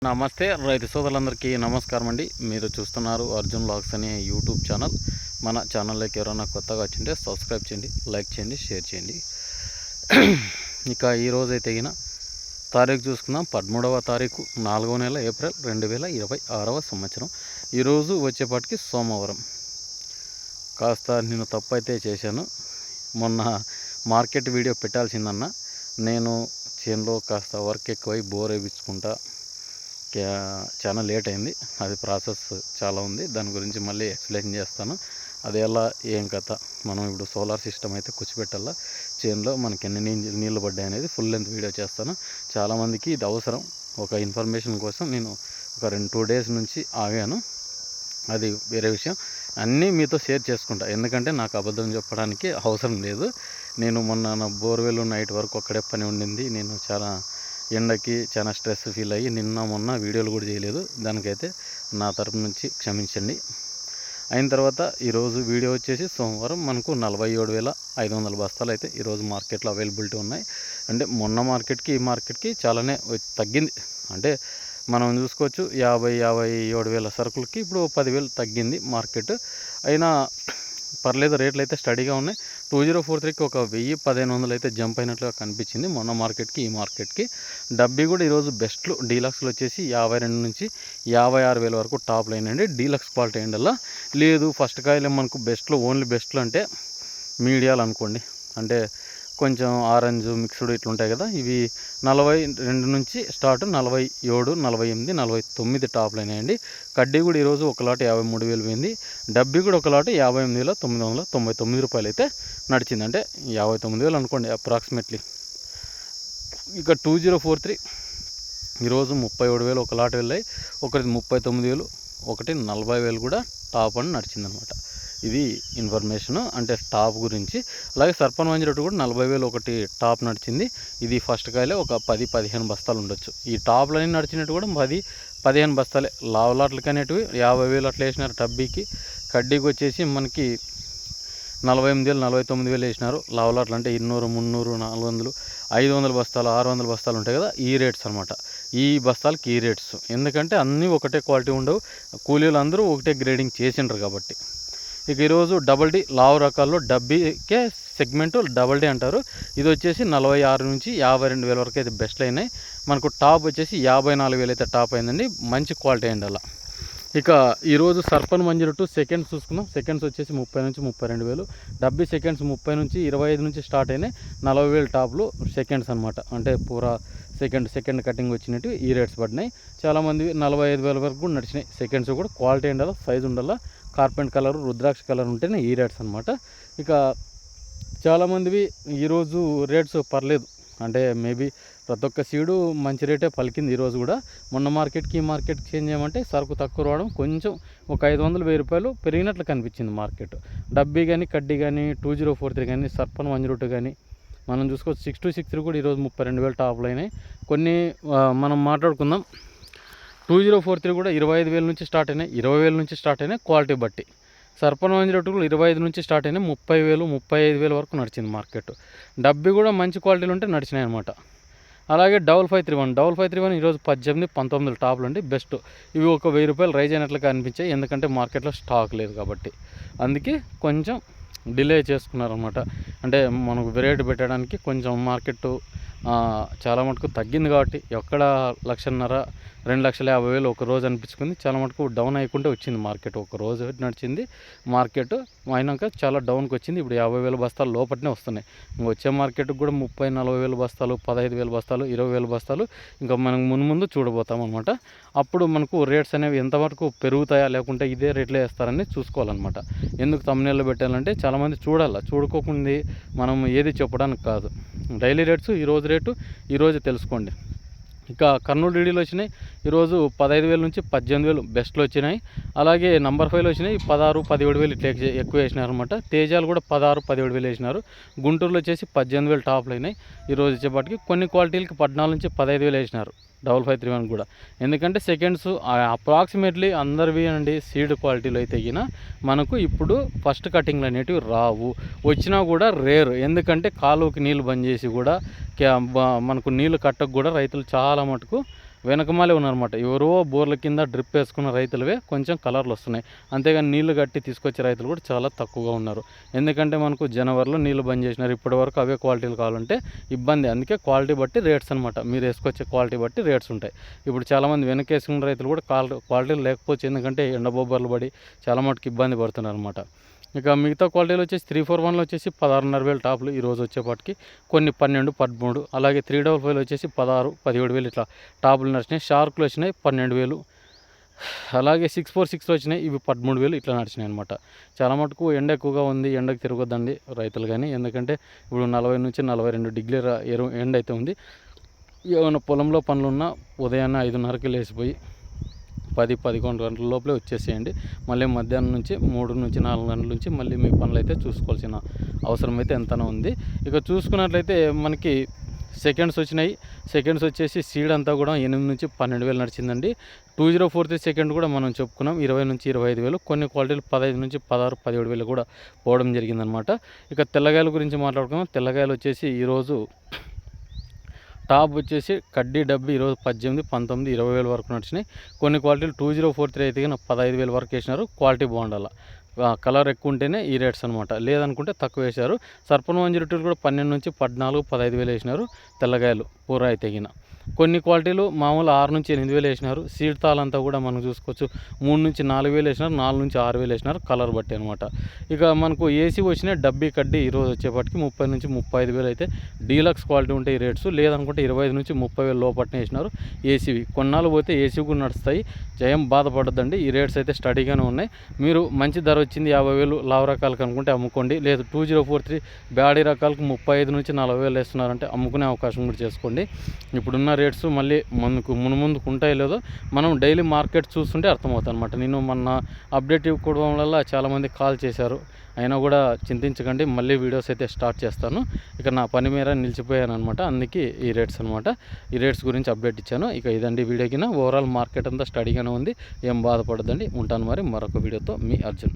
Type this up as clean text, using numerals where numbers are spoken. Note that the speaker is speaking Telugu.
నమస్తే రైతు సోదరులందరికీ నమస్కారం అండి. మీరు చూస్తున్నారు అర్జున్ వ్లాగ్స్ అనే యూట్యూబ్ ఛానల్. మన ఛానల్లోకి ఎవరైనా కొత్తగా వచ్చింటే సబ్స్క్రైబ్ చేయండి, లైక్ చేయండి, షేర్ చేయండి. ఇక ఈరోజు అయితే తారీఖు చూసుకుందాం. 13వ తారీఖు 4వ నెల ఏప్రిల్ 2026వ సంవత్సరం. ఈరోజు వచ్చేపాటికి సోమవారం. కాస్త నేను తప్పు అయితే చేశాను. మొన్న మార్కెట్ వీడియో పెట్టాల్సిందన్న, నేను చేనులో కాస్త వర్క్ ఎక్కువై బోర్ వేయించుకుంటా చాలా లేట్ అయింది. అది ప్రాసెస్ చాలా ఉంది, దాని గురించి మళ్ళీ ఎక్స్ప్లెయిన్ చేస్తాను. అది ఎలా ఏం కథ. మనం ఇప్పుడు సోలార్ సిస్టమ్ అయితే కూర్చోబెట్టాలా చేనులో, మనకి ఎన్ని నీళ్ళు పడ్డాయి అనేది ఫుల్ లెంత్ వీడియో చేస్తాను. చాలామందికి ఇది అవసరం. ఒక ఇన్ఫర్మేషన్ కోసం నేను ఒక 2 డేస్ నుంచి ఆగాను. అది వేరే విషయం. అన్నీ మీతో షేర్ చేసుకుంటా, ఎందుకంటే నాకు అబద్ధం చెప్పడానికి అవసరం లేదు. నేను మొన్న నా బోర్వెల్ నైట్ వరకు ఒక్కడే పని ఉండింది. నేను చాలా ఎండకి చాలా స్ట్రెస్ ఫీల్ అయ్యి నిన్న మొన్న వీడియోలు కూడా చేయలేదు. దానికైతే నా తరపు నుంచి క్షమించండి. అయిన తర్వాత ఈరోజు వీడియో వచ్చేసి సోమవారం మనకు 47,500 బస్తాలు అయితే ఈరోజు మార్కెట్లో అవైలబిలిటీ ఉన్నాయి. అంటే మొన్న మార్కెట్కి ఈ మార్కెట్కి చాలానే తగ్గింది. అంటే మనం చూసుకోవచ్చు, 57,000 సరుకులకి ఇప్పుడు 10,000 తగ్గింది మార్కెట్. అయినా పర్లేదు, రేట్లు అయితే స్టడీగా ఉన్నాయి. 2043కి ఒక 1,000-1,500 అయితే జంప్ అయినట్లుగా కనిపించింది మొన్న మార్కెట్కి ఈ మార్కెట్కి. డబ్బీ కూడా ఈరోజు బెస్ట్లు డీలక్స్లు వచ్చేసి 52 నుంచి 56,000 వరకు టాప్ లైన్ అండి. డీలక్స్ క్వాలిటీ ఏంటల్లా లేదు. ఫస్ట్ కాయలే మనకు బెస్ట్లు, ఓన్లీ బెస్ట్లు అంటే మీడియాలు అనుకోండి. అంటే కొంచెం ఆరెంజ్ మిక్స్డ్ ఇట్లుంటాయి కదా, ఇవి 42 నుంచి స్టార్ట్ 47, 48, 49 టాప్లు అయినాయండి. కడ్డీ కూడా ఈరోజు ఒక లాట్ 53,000 పోయింది. డబ్బీ కూడా ఒక లాట్ 58,999 రూపాయలు అయితే నడిచింది. అంటే 59,000 అనుకోండి అప్రాక్సిమేట్లీ. ఇక 2043 ఈరోజు 37,000 ఒక లాట్ వెళ్ళాయి. ఒకటి 39,000, ఒకటి 40,000 కూడా టాప్ అని నడిచిందనమాట. ఇది ఇన్ఫర్మేషన్ అంటే టాప్ గురించి. అలాగే సర్పన్ 102 కూడా 40,000 ఒకటి టాప్ నడిచింది. ఇది ఫస్ట్ కాయలే ఒక 10-15 బస్తాలు ఉండొచ్చు. ఈ టాప్లన్నీ నడిచినట్టు కూడా 10-15 బస్తాలే. లావులాట్లకి అనేటివి 50,000 అట్లా వేసినారు. డబ్బీకి కడ్డీకి వచ్చేసి మనకి 48,000, 49,000 వేసినారు. లావులాట్లు అంటే 200, 300, 400, 500 బస్తాలు, 600 బస్తాలు ఉంటాయి కదా, ఈ రేట్స్ అనమాట. ఈ బస్తాలకి ఈ రేట్స్. ఎందుకంటే అన్నీ ఒకటే క్వాలిటీ ఉండవు, కూలీలు అందరూ ఒకటే గ్రేడింగ్ చేసిండ్రు కాబట్టి. ఇక ఈరోజు డబల్ డి లావు రకాల్లో డబ్బీకే సెగ్మెంట్ డబల్ డి అంటారు. ఇది వచ్చేసి 46 నుంచి 52,000 వరకు అయితే బెస్ట్ అయినాయి. మనకు టాప్ వచ్చేసి 54,000 అయితే టాప్ అయిందండి. మంచి క్వాలిటీ అయింది అలా. ఇక ఈరోజు సర్పన్ 102 సెకండ్స్ చూసుకుందాం. సెకండ్స్ వచ్చేసి 30 నుంచి 32,000. డబ్బీ సెకండ్స్ 30 నుంచి 25 నుంచి స్టార్ట్ అయినాయి. 40,000 టాప్లు సెకండ్స్ అనమాట. అంటే పూరా సెకండ్ కటింగ్ వచ్చినట్టు ఈ రేట్స్ పడినాయి. చాలామంది 45,000 వరకు కూడా నడిచినాయి. సెకండ్స్ కూడా క్వాలిటీ ఉండాలి, సైజు ఉండాలి, కార్పెంట్ కలర్, రుద్రాక్ష కలర్ ఉంటేనే ఈ రేట్స్ అనమాట. ఇక చాలామందివి ఈరోజు రేట్స్ పర్లేదు. అంటే మేబీ ప్రతి ఒక్క సీడు మంచి రేటే పలికింది ఈరోజు కూడా. మొన్న మార్కెట్కి ఈ మార్కెట్కి చేంజ్ చేయమంటే సరుకు తక్కువ రావడం, కొంచెం ఒక 500-1000 రూపాయలు పెరిగినట్లు కనిపించింది మార్కెట్. డబ్బీ కానీ, కడ్డీ కానీ, 2043 కానీ, సర్పన్ 102 కానీ మనం చూసుకోవచ్చు. 6263 కూడా ఈరోజు 32,000 టాప్లు అయినాయి. కొన్ని మనం మాట్లాడుకుందాం. 2043 కూడా 25,000 నుంచి స్టార్ట్ అయినాయి, 20,000 నుంచి స్టార్ట్ అయినాయి క్వాలిటీ బట్టి. సర్పన్ 102 కూడా 25 నుంచి స్టార్ట్ అయినాయి, 30,000, 35,000 వరకు నడిచింది మార్కెట్. డబ్బీ కూడా మంచి క్వాలిటీలు ఉంటే నడిచినాయి అనమాట. అలాగే 5531 ఈరోజు 18-19 టాప్లు అండి బెస్ట్. ఇవి ఒక 1,000 రూపాయలు రైజ్ అయినట్లుగా అనిపించాయి, ఎందుకంటే మార్కెట్లో స్టాక్ లేదు కాబట్టి. అందుకే కొంచెం డిలే చేసుకున్నారనమాట. అంటే మనకు వెరైటీ పెట్టడానికి కొంచెం మార్కెట్ చాలా మటుకు తగ్గింది కాబట్టి, ఎక్కడ 1,50,000, 2,50,000 ఒక రోజు అనిపించుకుంది. చాలా మటుకు డౌన్ అయ్యకుంటే వచ్చింది మార్కెట్. ఒక రోజు నడిచింది మార్కెట్, అయినాక చాలా డౌన్కి వచ్చింది. ఇప్పుడు 50,000 బస్తాలు లోపలనే వస్తున్నాయి. ఇంకా వచ్చే మార్కెట్కి కూడా 30,000-40,000 బస్తాలు, 15,000 బస్తాలు, 20,000 బస్తాలు ఇంకా మనం ముందు చూడబోతాం అనమాట. అప్పుడు మనకు రేట్స్ అనేవి ఎంతవరకు పెరుగుతాయా లేకుంటే ఇదే రేట్లో వేస్తారని చూసుకోవాలన్నమాట. ఎందుకు తమ్మునేళ్ళు పెట్టాలంటే చాలామంది చూడుకోకుండా మనం ఏది చెప్పడానికి కాదు. డైలీ రేట్స్ ఈరోజు రేటు ఈరోజు తెలుసుకోండి. ఇక కర్నూలు డీడీలు వచ్చినాయి ఈరోజు 15,000 నుంచి 18,000 బెస్ట్లు వచ్చినాయి. అలాగే నంబర్ 5లో వచ్చినాయి 16-17,000 ఇట్లా ఎక్కువ వేసినారు అనమాట. తేజాలు కూడా 16-17,000 వేసినారు. గుంటూరులో వచ్చేసి 18,000 టాప్లు అయినాయి ఈరోజు వచ్చేపాటికి. కొన్ని క్వాలిటీలకి 14 నుంచి 15,000 వేసినారు 5531 కూడా. ఎందుకంటే సెకండ్స్ అప్రాక్సిమేట్లీ అందరివి అండి సీడ్ క్వాలిటీలో అయితే మనకు ఇప్పుడు ఫస్ట్ కటింగ్లు అనేటివి రావు, వచ్చినా కూడా రేర్. ఎందుకంటే కాలువకి నీళ్ళు బంద్ చేసి కూడా మనకు నీళ్ళు కట్టకు కూడా రైతులు చాలా మటుకు వెనకమాలే ఉన్నారన్నమాట. ఎవరో బోర్ల కింద డ్రిప్ వేసుకున్న రైతులవే కొంచెం కలర్లు వస్తున్నాయి. అంతేగాని నీళ్లు కట్టి తీసుకొచ్చే రైతులు కూడా చాలా తక్కువగా ఉన్నారు. ఎందుకంటే మనకు జనవరిలో నీళ్లు బంద్ చేసినారు. ఇప్పటి వరకు అవే క్వాలిటీలు కావాలంటే ఇబ్బంది. అందుకే క్వాలిటీ బట్టి రేట్స్ అనమాట. మీరు వేసుకొచ్చే క్వాలిటీ బట్టి రేట్స్ ఉంటాయి. ఇప్పుడు చాలామంది వెనక వేసుకున్న రైతులు కూడా క్వాలిటీలు లేకపోవచ్చు, ఎందుకంటే ఎండబొబ్బర్లు పడి చాలా మటుకు ఇబ్బంది పడుతున్నారు అనమాట. ఇక మిగతా క్వాలిటీలు వచ్చేసి 341లో వచ్చేసి 16,500 టాప్లు ఈరోజు వచ్చేపాటికి, కొన్ని 12, 13. అలాగే 355 వచ్చేసి 16, 17,000 ఇట్లా టాపులు నడిచినాయి. షార్క్లు వచ్చినాయి 12,000. అలాగే 646 వచ్చినాయి, ఇవి 13,000 ఇట్లా నడిచినాయి అనమాట. చాలా మటుకు ఎండ ఎక్కువగా ఉంది, ఎండకు తిరగొద్దండి రైతులు కానీ. ఎందుకంటే ఇప్పుడు 40 నుంచి 42 డిగ్రీల ఎండ అయితే ఉంది. ఏమైనా పొలంలో పనులున్నా ఉదయాన్నే 5:30కి లేచిపోయి 10-11 గంటల లోపలే వచ్చేసేయండి. మళ్ళీ మధ్యాహ్నం నుంచి 3 నుంచి 4 గంటల నుంచి మళ్ళీ మీ పనులు అయితే చూసుకోవాల్సిన అవసరం అయితే ఎంతనో ఉంది. ఇక చూసుకున్నట్లయితే మనకి సెకండ్స్ వచ్చినాయి. సెకండ్స్ వచ్చేసి సీడ్ అంతా కూడా 8 నుంచి 12,000 నడిచిందండి. 2043 సెకండ్ కూడా మనం చెప్పుకున్నాం 20 నుంచి 25,000. కొన్ని క్వాలిటీలు 15 నుంచి 16, 17,000 కూడా పోవడం జరిగిందనమాట. ఇక తెల్లగాయల గురించి మాట్లాడుకున్నాం. తెల్లగాయలు వచ్చేసి ఈరోజు టాప్ వచ్చేసి కడ్డీ డబ్బి ఈరోజు 18, 19, 20,000 వరకు నడిచినాయి. కొన్ని క్వాలిటీలు 2043 అయితే 15,000 వరకు వేసినారు. క్వాలిటీ బాగుండాల, కలర్ ఎక్కువ ఉంటేనే ఈ రేట్స్ అనమాట. లేదనుకుంటే తక్కువ వేశారు. సర్పన్ 102 కూడా 12 నుంచి 14, 15,000 వేసినారు తెల్లగాయలు పూర అయితే గిన. కొన్ని క్వాలిటీలు మామూలు 6 నుంచి 8,000 వేసినారు. సీడ్ తాళంతా కూడా మనం చూసుకోవచ్చు 3 నుంచి 4,000 వేసినారు, 4 నుంచి 6,000 వేసినారు, కలర్ బట్టి అనమాట. ఇక మనకు ఏసీ వచ్చిన డబ్బీ కడ్డీ ఈరోజు వచ్చేపటికి 30 నుంచి 35,000 అయితే డీలక్స్ క్వాలిటీ ఉంటాయి రేట్స్. లేదనుకుంటే 25 నుంచి 30,000 లోపట్నే వేసినారు ఏసీవి. కొన్నాళ్ళు పోతే ఏసీ కూడా నడుస్తాయి, జయం బాధపడద్దండి. ఈ రేట్స్ అయితే స్టడీగానే ఉన్నాయి. మీరు మంచి ధర వచ్చింది 50,000 లావు రకాలకు అనుకుంటే అమ్ముకోండి. లేదు 2043 బ్యాడీ రకాలకు 35 నుంచి 40,000 వేస్తున్నారంటే అమ్ముకునే అవకాశం కూడా చేసుకోండి. ఇప్పుడున్న రేట్స్ మళ్ళీ ముందుకు ఉంటాయో లేదో మనం డైలీ మార్కెట్ చూస్తుంటే అర్థమవుతుంది అనమాట. నేను మొన్న అప్డేట్ ఇవ్వడం వల్ల చాలామంది కాల్ చేశారు. అయినా కూడా చింతించకండి, మళ్ళీ వీడియోస్ అయితే స్టార్ట్ చేస్తాను. ఇక నా పని మీద నిలిచిపోయాను అనమాట. అందుకే ఈ రేట్స్ అనమాట. ఈ రేట్స్ గురించి అప్డేట్ ఇచ్చాను. ఇక ఇదండి వీడియో కింద ఓవరాల్ మార్కెట్ అంతా స్టడీగానే ఉంది, ఏం బాధపడదండి. ఉంటాను మరి మరొక వీడియోతో. మీ అర్జున్.